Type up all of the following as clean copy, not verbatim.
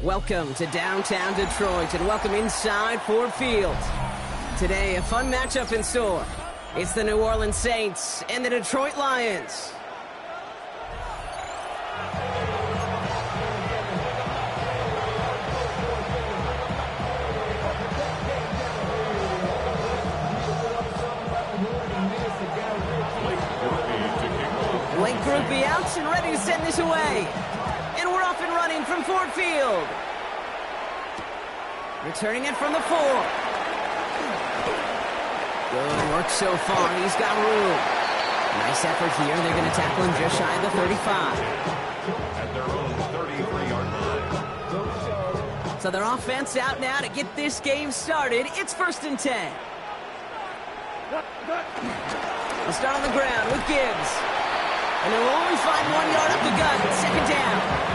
Welcome to downtown Detroit and welcome inside Ford Field. Today, a fun matchup in store. It's the New Orleans Saints and the Detroit Lions. Blake Groupie out and ready to send this away. And we're off and running from Ford Field. Returning it from the 4. Good work so far. He's got room. Nice effort here. They're going to tackle him just shy of the 35. At their own 33-yard line. So their offense out now to get this game started. It's 1st and 10. We'll start on the ground with Gibbs. And they will only find 1 yard up the gut. 2nd down.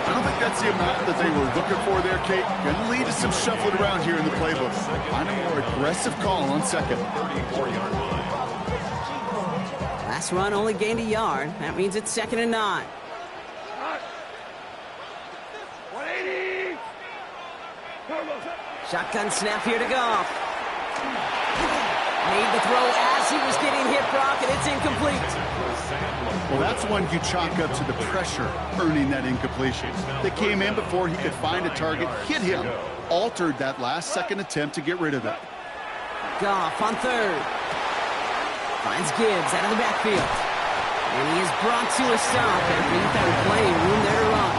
I don't think that's the amount that they were looking for there, Kate. Going to lead to some shuffling around here in the playbook. Find a more aggressive call on 2nd. 34-yard line. Last run only gained a yard. That means it's 2nd and 9. 180. Shotgun snap here to Goff. Made the throw as he was getting hit, Brock, and it's incomplete. Well, that's one you chalk up to the pressure earning that incompletion. They came in before he could find a target, hit him, altered that last second attempt to get rid of it. Goff on 3rd. Finds Gibbs out of the backfield. And he is brought to a stop after he found plenty of room there to run.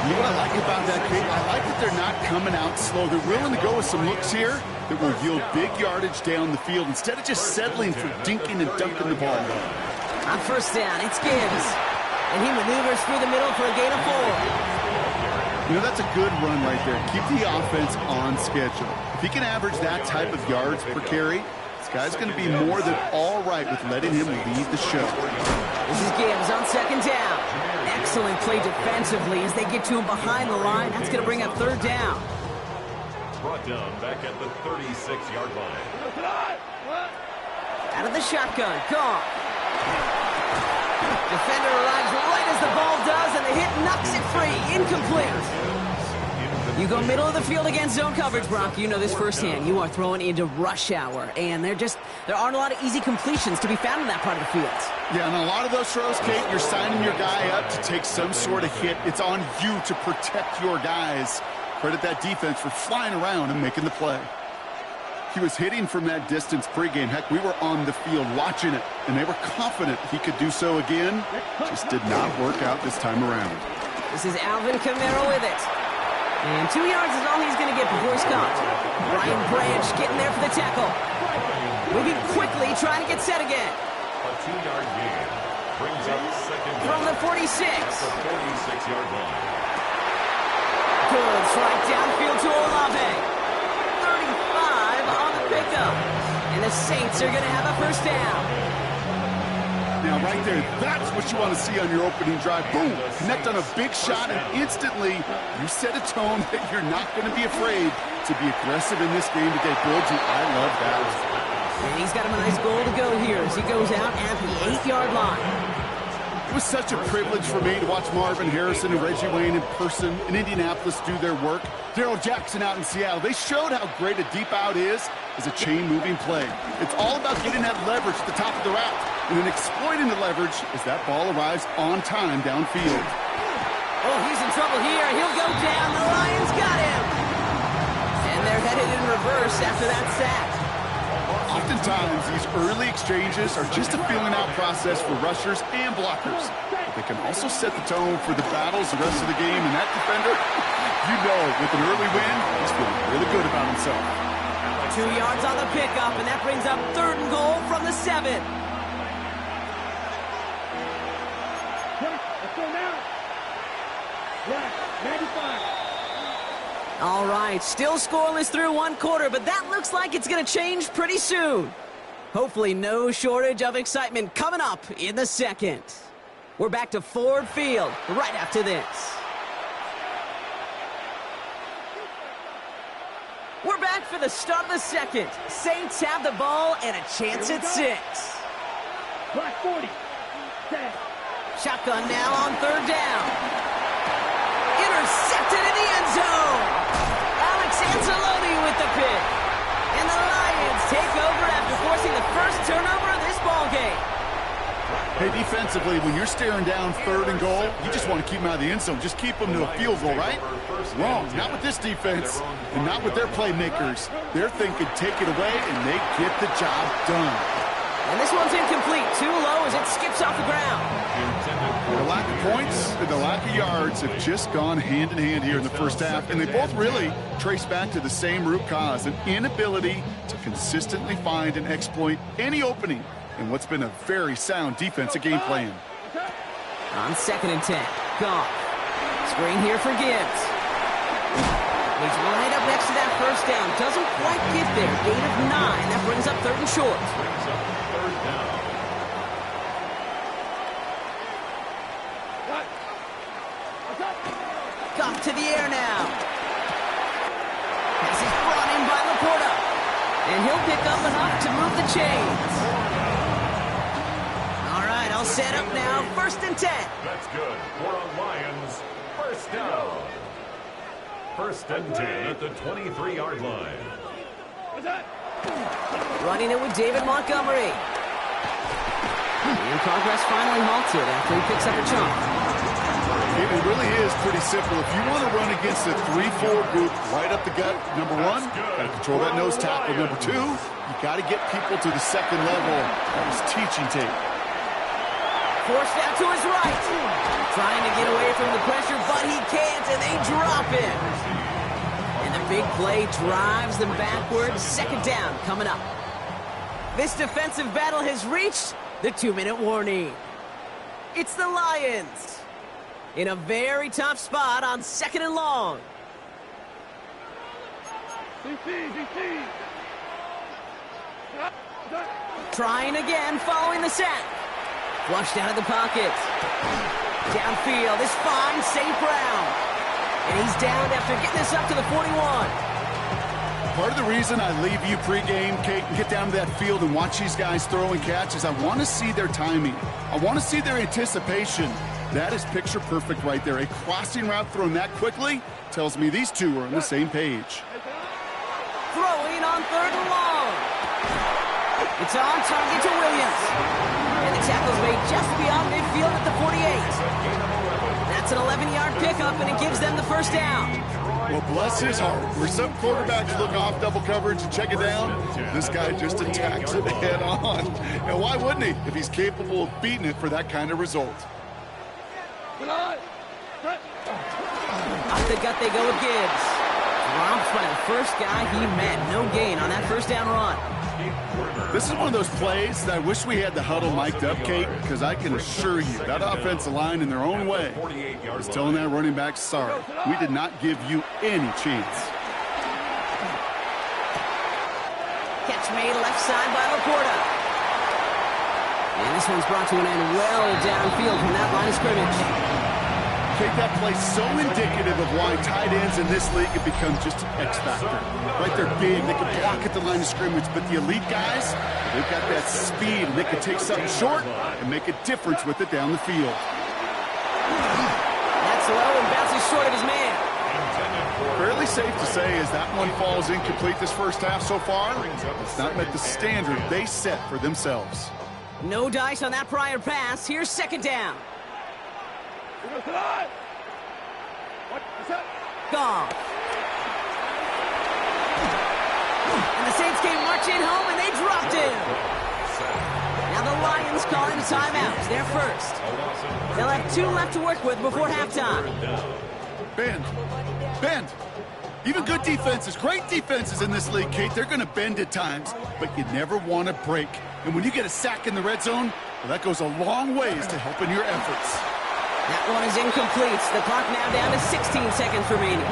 You know what I like about that, Kate? I like that they're not coming out slow. They're willing to go with some looks here that will yield big yardage down the field instead of just settling for dinking and dunking the ball. On 1st down, it's Gibbs. And he maneuvers through the middle for a gain of 4. You know, that's a good run right there. Keep the offense on schedule. If he can average that type of yards per carry, this guy's going to be more than all right with letting him lead the show. This is Gibbs on 2nd down. Excellent play defensively as they get to him behind the line. That's going to bring up 3rd down. Brought down back at the 36-yard line. Out of the shotgun, Goff. Defender arrives right as the ball does, and the hit knocks it free. Incomplete. You go middle of the field against zone coverage, Brock. You know this firsthand. You are throwing into rush hour, and there aren't a lot of easy completions to be found in that part of the field. Yeah, and a lot of those throws, Kate, you're signing your guy up to take some sort of hit. It's on you to protect your guys. Credit that defense for flying around and making the play. He was hitting from that distance pregame. Heck, we were on the field watching it, and they were confident he could do so again. Just did not work out this time around. This is Alvin Kamara with it. And 2 yards is all he's going to get before he's caught. Brian Branch getting there for the tackle. Moving quickly, trying to get set again. A 2-yard gain brings up 2nd From the 46. The 46-yard line. Goods right downfield to Olave. 35 on the pickup. And the Saints are going to have a 1st down. Now, right there, that's what you want to see on your opening drive. Boom! Connect on a big shot, and instantly you set a tone that you're not going to be afraid to be aggressive in this game today. Builds you. I love that. And he's got him a nice goal to go here as he goes out at the 8-yard line. It was such a privilege for me to watch Marvin Harrison and Reggie Wayne in person in Indianapolis do their work. Darrell Jackson out in Seattle. They showed how great a deep out is as a chain-moving play. It's all about getting that leverage at the top of the route and then exploiting the leverage as that ball arrives on time downfield. Oh, he's in trouble here. He'll go down. The Lions got him. And they're headed in reverse after that sack. Oftentimes, these early exchanges are just a feeling-out process for rushers and blockers. But they can also set the tone for the battles the rest of the game. And that defender, you know, with an early win, he's feeling really good about himself. 2 yards on the pickup, and that brings up 3rd and goal from the 7. Let's go now. Right, 95. All right, still scoreless through 1 quarter, but that looks like it's going to change pretty soon. Hopefully no shortage of excitement coming up in the 2nd. We're back to Ford Field right after this. We're back for the start of the 2nd. Saints have the ball and a chance at 6. Black 40. Shotgun now on 3rd down. intercepted in the end zone. Alex Anzalone with the pick. And the Lions take over after forcing the first turnover of this ball game. Hey, defensively, when you're staring down 3rd and goal, you just want to keep them out of the end zone. Just keep them to a field goal, right? Wrong. Not with this defense and not with their playmakers. They're thinking take it away, and they get the job done. And this one's incomplete. Too low as it skips off the ground. The lack of points and the lack of yards have just gone hand in hand here in the first half, and they both really trace back to the same root cause, an inability to consistently find and exploit any opening in what's been a very sound defensive game plan. On 2nd and 10. Goff. Screen here for Gibbs. He's right up next to that first down. Doesn't quite get there. Gain of 9. That brings up 3rd and short. Brings up 3rd down. Goff to the air now. This is brought in by Laporta. And he'll pick up enough to move the chains. All right, I'll set up now. 1st and 10. That's good. For a Lions first down. 1st and 10 at the 23-yard line. Running it with David Montgomery. And progress finally halted after he picks up a chunk. It really is pretty simple. If you want to run against a 3-4 group right up the gut, number 1, got to control that nose tackle. Number 2, you got to get people to the 2nd level. That was teaching tape. Forced out to his right. Trying to get away from the pressure, but he can't, and they drop him. And the big play drives them backwards. 2nd down coming up. This defensive battle has reached the 2-minute warning. It's the Lions in a very tough spot on 2nd and long. Trying again following the sack. Flushed out of the pocket. Downfield, this fine St. Brown. And he's down after getting this up to the 41. Part of the reason I leave you pregame, Kate, and get down to that field and watch these guys throw and catch is I want to see their timing. I want to see their anticipation. That is picture perfect right there. A crossing route thrown that quickly tells me these two are on the same page. Throwing on 3rd and long. It's on target to Williams. And the tackle's made just beyond midfield at the 48. That's an 11-yard pickup, and it gives them the first down. Well, bless his heart. Where some quarterbacks look off double coverage and check it down, this guy just attacks it head on. And why wouldn't he if he's capable of beating it for that kind of result? Up the gut they go with Gibbs. Dropped by the first guy he met. No gain on that first down run. This is one of those plays that I wish we had the huddle mic'd up, Kate, because I can assure you that offensive line in their own way is telling that running back, sorry, we did not give you any chance. Catch made left side by Laporta. And this one's brought to an end well downfield from that line of scrimmage. Kate, that play so indicative of why tight ends in this league have become just an X factor. Right, they're big, they can block at the line of scrimmage, but the elite guys, they've got that speed, and they can take something short and make a difference with it down the field. That's low and bounces short of his man. Fairly safe to say as that one falls incomplete this first half so far, it's not met the standard they set for themselves. No dice on that prior pass. Here's 2nd down. Goff. And the Saints came marching home, and they dropped him. Now the Lions calling a timeout. They're first. They'll have 2 left to work with before halftime. Bend. Even good defenses, great defenses in this league, Kate, they're going to bend at times, but you never want to break. And when you get a sack in the red zone, well, that goes a long ways to helping your efforts. That one is incomplete. The clock now down to 16 seconds remaining.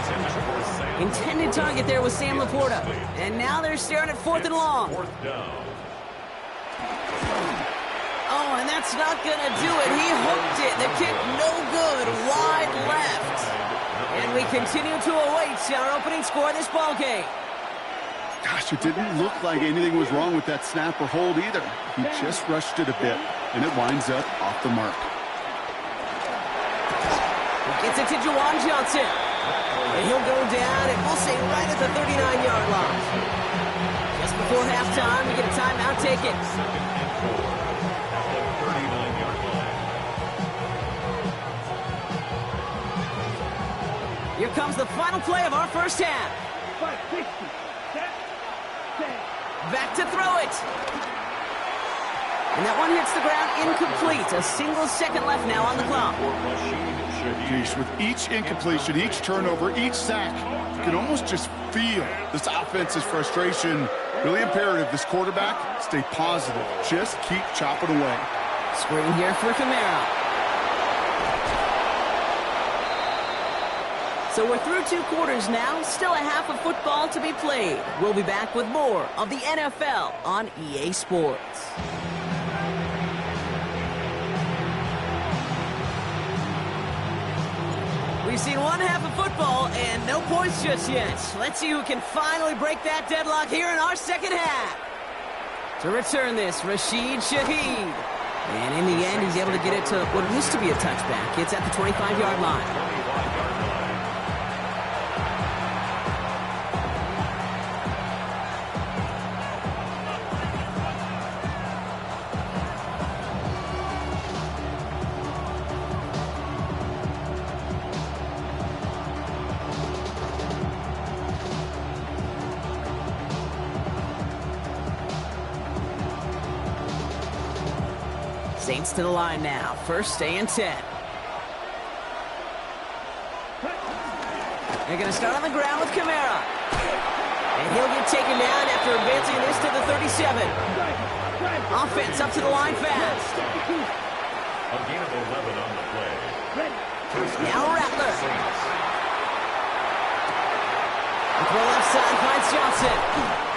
Intended target there was Sam Laporta. And now they're staring at 4th and long. Oh, and that's not going to do it. He hooked it. The kick no good. Wide left. And we continue to await our opening score of this ball game. Gosh, it didn't look like anything was wrong with that snap or hold either. He just rushed it a bit, and it winds up off the mark. We It's it to Juwan Johnson. And he'll go down, and we'll say right at the 39-yard line. Just before halftime, we get a timeout taken. Second and 4 at the 39-yard line. Here comes the final play of our first half. 560. Set. Set. Back to throw it. And that one hits the ground incomplete. A single second left now on the clock. Jeez, with each incompletion, each turnover, each sack, you can almost just feel this offense's frustration. Really imperative this quarterback stay positive. Just keep chopping away. Screen here for Kamara. So we're through 2 quarters now. Still a half of football to be played. We'll be back with more of the NFL on EA Sports. We've seen one half of football and no points just yet. Let's see who can finally break that deadlock here in our second half. To return this, Rashid Shaheed. And in the end, he's able to get it to what used to be a touchback. It's at the 25-yard line. Saints to the line now. First and 10. They're going to start on the ground with Kamara. And he'll get taken down after advancing this to the 37. Offense up to the line fast. A gain of 11 on the play. Now Rattler. The throw left side finds Johnson.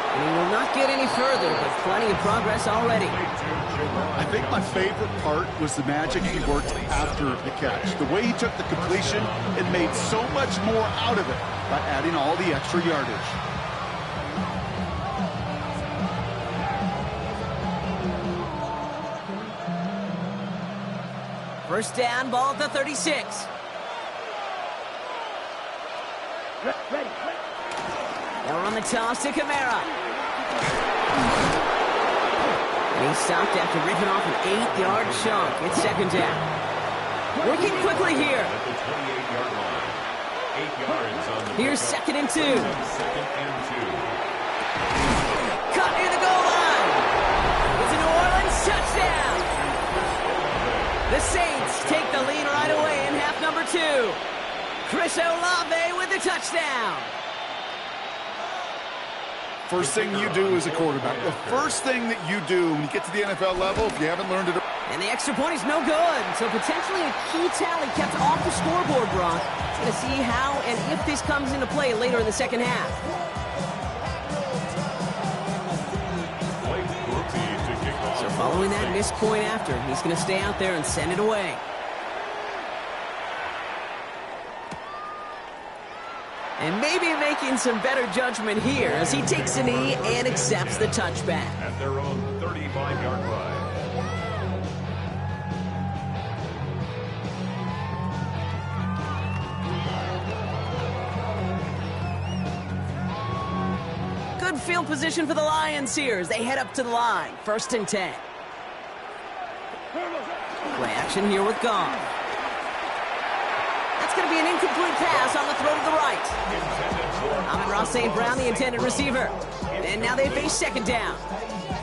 And he will not get any further, but plenty of progress already. I think my favorite part was the magic he worked after the catch. The way he took the completion and made so much more out of it by adding all the extra yardage. First down, ball at the 36. Ready. They'll run the toss to Kamara. And he stopped after ripping off an 8-yard chunk. It's second down. Working quickly here. At the 28-yard line. 8 yards on the Here's second and 2. Second and 2. Cut near the goal line. It's a New Orleans touchdown. The Saints take the lead right away in half number 2. Chris Olave with the touchdown. First thing you do as a quarterback, the first thing that you do when you get to the NFL level, if you haven't learned it. And the extra point is no good. So potentially a key tally kept off the scoreboard, Brock. Going to see how and if this comes into play later in the second half. So following that missed point after, he's going to stay out there and send it away. And maybe making some better judgment here as he takes a knee and accepts the touchback. At their own 35-yard line. Good field position for the Lions here as they head up to the line. First and 10. Play action here with Goff. That's going to be an incomplete pass on the throw to the right. Amon-Ra St. Brown, the intended receiver. And now they face second down.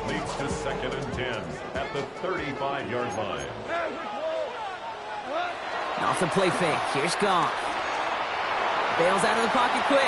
Leads to second and 10 at the 35-yard line. Off the play fake. Here's Goff. Bails out of the pocket quick.